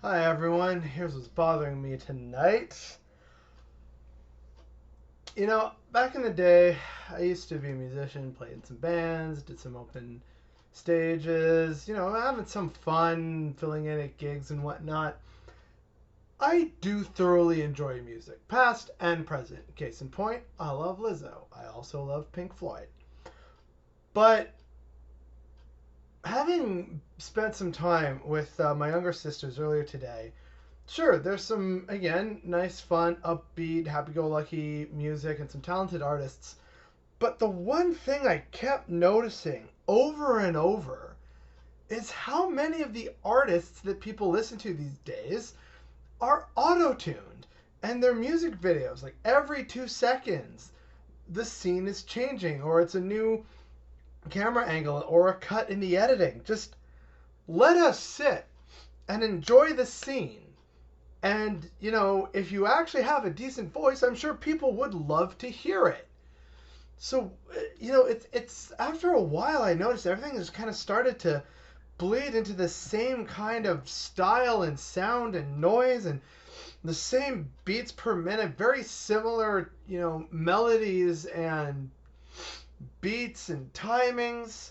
Hi everyone, here's what's bothering me tonight. Back in the day, I used to be a musician, played in some bands, did some open stages, having some fun, filling in at gigs and whatnot. I do thoroughly enjoy music, past and present. Case in point, I love Lizzo. I also love Pink Floyd. But having spent some time with my younger sisters earlier today, sure, there's some, again, nice, fun, upbeat, happy go lucky music and some talented artists. But the one thing I kept noticing over and over is how many of the artists that people listen to these days are auto tuned. And their music videos, like every 2 seconds, the scene is changing, or it's a new camera angle, or a cut in the editing. Just let us sit and enjoy the scene. And, if you actually have a decent voice, I'm sure people would love to hear it. So, it's after a while I noticed everything has kind of started to bleed into the same kind of style and sound and noise and the same beats per minute, very similar, melodies and beats and timings.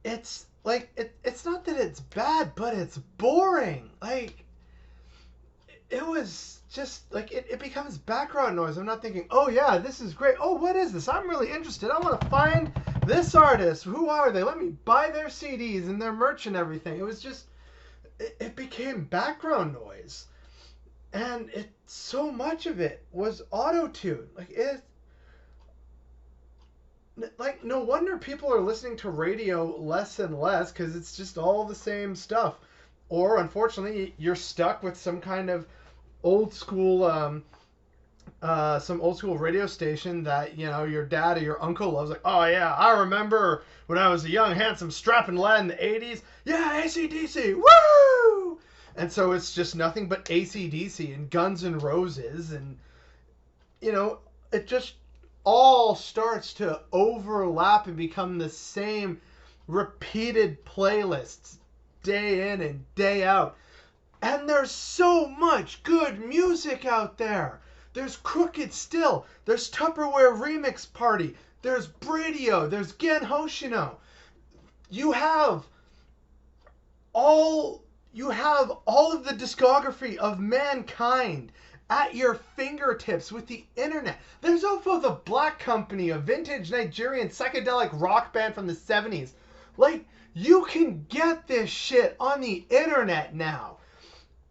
It's like it's not that it's bad, but it's boring. Like, it was just like it becomes background noise. I'm not thinking, oh yeah, this is great. Oh, what is this? I'm really interested. I want to find this artist. Who are they? Let me buy their CDs and their merch and everything. It was just, it became background noise, and so much of it was auto tune. Like no wonder people are listening to radio less and less, because it's just all the same stuff. Or unfortunately, you're stuck with some kind of old school some old school radio station that your dad or your uncle loves. Like, oh yeah, I remember when I was a young handsome strapping lad in the 80s. Yeah, ACDC, woo! And so it's just nothing but ACDC and Guns N' Roses, and it just all starts to overlap and become the same repeated playlists day in and day out. And there's so much good music out there. There's Crooked Still. There's Tupperware Remix Party. There's BRADIO. There's Gen Hoshino. You have all of the discography of mankind at your fingertips with the internet. There's Ofo The Black Company, a vintage Nigerian psychedelic rock band from the 70s. Like, you can get this shit on the internet now.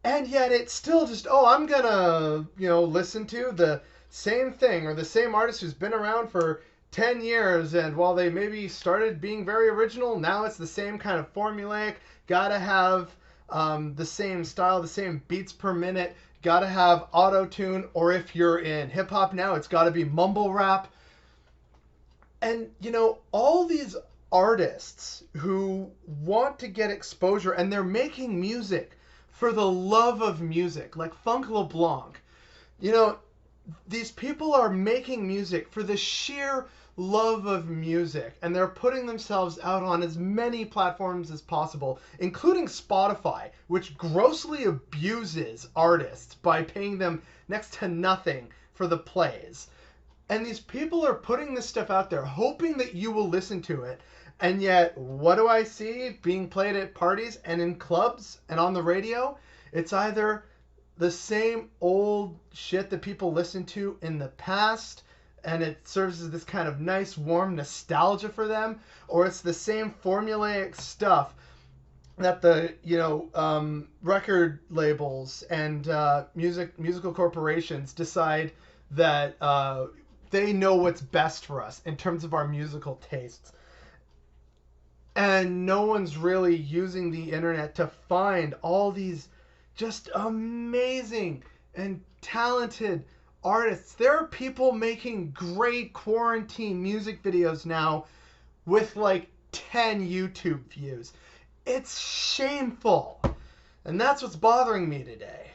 And yet it's still just, oh, I'm gonna, listen to the same thing or the same artist who's been around for 10 years. And while they maybe started being very original, now it's the same kind of formulaic. Gotta have the same style, the same beats per minute. Gotta have auto tune. Or if you're in hip hop now, it's gotta be mumble rap. And, all these artists who want to get exposure, and they're making music for the love of music, like Funk LeBlanc. These people are making music for the sheer love of music, and they're putting themselves out on as many platforms as possible, including Spotify, which grossly abuses artists by paying them next to nothing for the plays. And these people are putting this stuff out there, hoping that you will listen to it. And yet, what do I see being played at parties and in clubs and on the radio? It's either the same old shit that people listened to in the past, and it serves as this kind of nice, warm nostalgia for them, or it's the same formulaic stuff that the record labels and musical corporations decide that they know what's best for us in terms of our musical tastes. And no one's really using the internet to find all these just amazing and talented artists. There are people making great quarantine music videos now with like 10 YouTube views. It's shameful. And that's what's bothering me today.